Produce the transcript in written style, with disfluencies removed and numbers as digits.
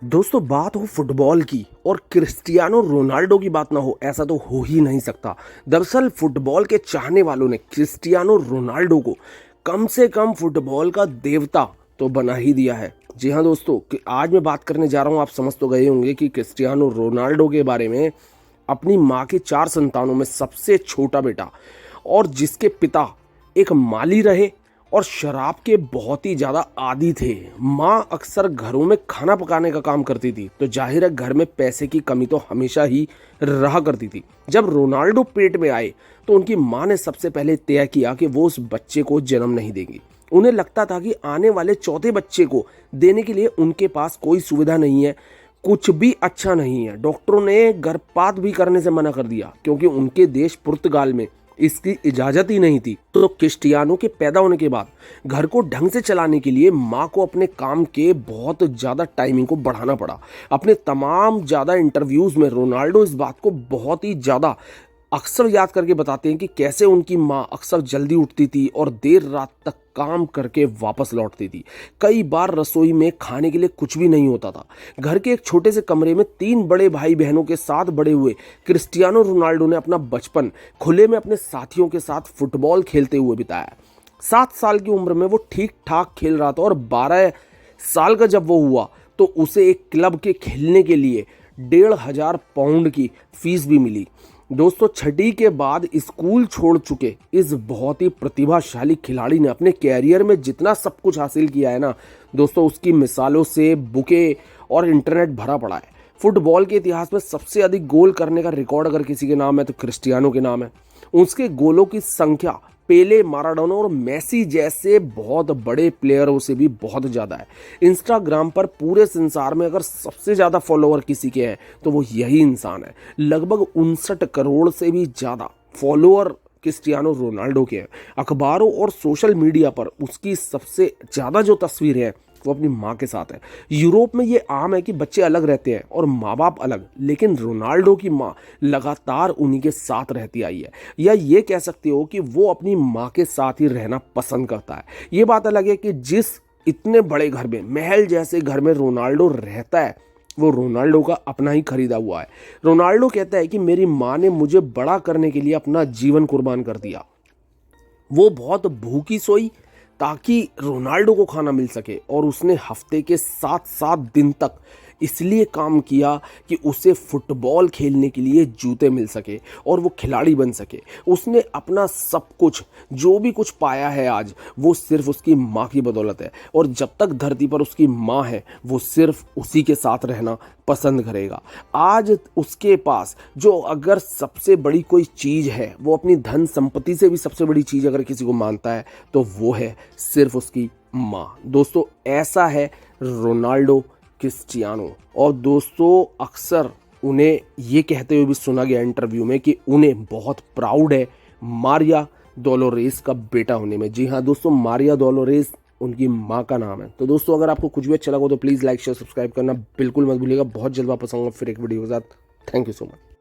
दोस्तों बात हो फुटबॉल की और क्रिस्टियानो रोनाल्डो की बात ना हो ऐसा तो हो ही नहीं सकता। दरअसल फुटबॉल के चाहने वालों ने क्रिस्टियानो रोनाल्डो को कम से कम फुटबॉल का देवता तो बना ही दिया है। जी हाँ दोस्तों, कि आज मैं बात करने जा रहा हूँ, आप समझ तो गए होंगे कि क्रिस्टियानो रोनाल्डो के बारे में। अपनी माँ के 4 संतानों में सबसे छोटा बेटा और जिसके पिता एक माली रहे और शराब के बहुत ही ज़्यादा आदी थे। माँ अक्सर घरों में खाना पकाने का काम करती थी, तो जाहिर है घर में पैसे की कमी तो हमेशा ही रहा करती थी। जब रोनाल्डो पेट में आए तो उनकी माँ ने सबसे पहले तय किया कि वो उस बच्चे को जन्म नहीं देंगी। उन्हें लगता था कि आने वाले चौथे बच्चे को देने के लिए उनके पास कोई सुविधा नहीं है, कुछ भी अच्छा नहीं है। डॉक्टरों ने गर्भपात भी करने से मना कर दिया क्योंकि उनके देश पुर्तगाल में इसकी इजाजत ही नहीं थी। तो क्रिस्टियानो के पैदा होने के बाद घर को ढंग से चलाने के लिए माँ को अपने काम के बहुत ज़्यादा टाइमिंग को बढ़ाना पड़ा। अपने तमाम ज़्यादा इंटरव्यूज़ में रोनाल्डो इस बात को बहुत ही ज़्यादा अक्सर याद करके बताते हैं कि कैसे उनकी माँ अक्सर जल्दी उठती थी और देर रात तक काम करके वापस लौटती थी। कई बार रसोई में खाने के लिए कुछ भी नहीं होता था। घर के एक छोटे से कमरे में 3 बड़े भाई बहनों के साथ बड़े हुए क्रिस्टियानो रोनाल्डो ने अपना बचपन खुले में अपने साथियों के साथ फुटबॉल खेलते हुए बिताया। 7 साल की उम्र में वो ठीक ठाक खेल रहा था और 12 साल का जब वो हुआ तो उसे एक क्लब के खेलने के लिए 1,500 पाउंड की फीस भी मिली। दोस्तों छठी के बाद स्कूल छोड़ चुके इस बहुत ही प्रतिभाशाली खिलाड़ी ने अपने कैरियर में जितना सब कुछ हासिल किया है ना दोस्तों, उसकी मिसालों से बुके और इंटरनेट भरा पड़ा है। फुटबॉल के इतिहास में सबसे अधिक गोल करने का रिकॉर्ड अगर किसी के नाम है तो क्रिस्टियानो के नाम है। उसके गोलों की संख्या पेले, माराडोना और मेसी जैसे बहुत बड़े प्लेयरों से भी बहुत ज़्यादा है। इंस्टाग्राम पर पूरे संसार में अगर सबसे ज़्यादा फॉलोअर किसी के हैं तो वो यही इंसान है। लगभग 59 करोड़ से भी ज़्यादा फॉलोअर क्रिस्टियानो रोनाल्डो के हैं। अखबारों और सोशल मीडिया पर उसकी सबसे ज़्यादा जो तस्वीरें हैं वो अपनी माँ के साथ है। यूरोप में ये आम है कि बच्चे अलग रहते हैं और माँ बाप अलग, लेकिन रोनाल्डो की माँ लगातार उन्हीं के साथ रहती आई है। या ये कह सकते हो कि वो अपनी माँ के साथ ही रहना पसंद करता है। ये बात अलग है कि जिस इतने बड़े घर में, महल जैसे घर में रोनाल्डो रहता है, वो रोनाल्डो का अपना ही खरीदा हुआ है। रोनाल्डो कहता है कि मेरी माँ ने मुझे बड़ा करने के लिए अपना जीवन कुर्बान कर दिया। वो बहुत भूखी सोई ताकि रोनाल्डो को खाना मिल सके और उसने हफ्ते के 7-7 दिन तक इसलिए काम किया कि उसे फुटबॉल खेलने के लिए जूते मिल सके और वो खिलाड़ी बन सके। उसने अपना सब कुछ, जो भी कुछ पाया है आज, वो सिर्फ उसकी माँ की बदौलत है और जब तक धरती पर उसकी माँ है वो सिर्फ उसी के साथ रहना पसंद करेगा। आज उसके पास जो अगर सबसे बड़ी कोई चीज़ है, वो अपनी धन संपत्ति से भी सबसे बड़ी चीज़ अगर किसी को मानता है तो वो है सिर्फ उसकी माँ। दोस्तों ऐसा है रोनाल्डो क्रिस्टियानो। और दोस्तों अक्सर उन्हें ये कहते हुए भी सुना गया इंटरव्यू में कि उन्हें बहुत प्राउड है मारिया डोलोरेस का बेटा होने में। जी हाँ दोस्तों, मारिया डोलोरेस उनकी माँ का नाम है। तो दोस्तों अगर आपको कुछ भी अच्छा लगा तो प्लीज़ लाइक शेयर सब्सक्राइब करना बिल्कुल मत भूलिएगा। बहुत जल्द वापस आऊँगा फिर एक वीडियो के साथ। Thank you so much.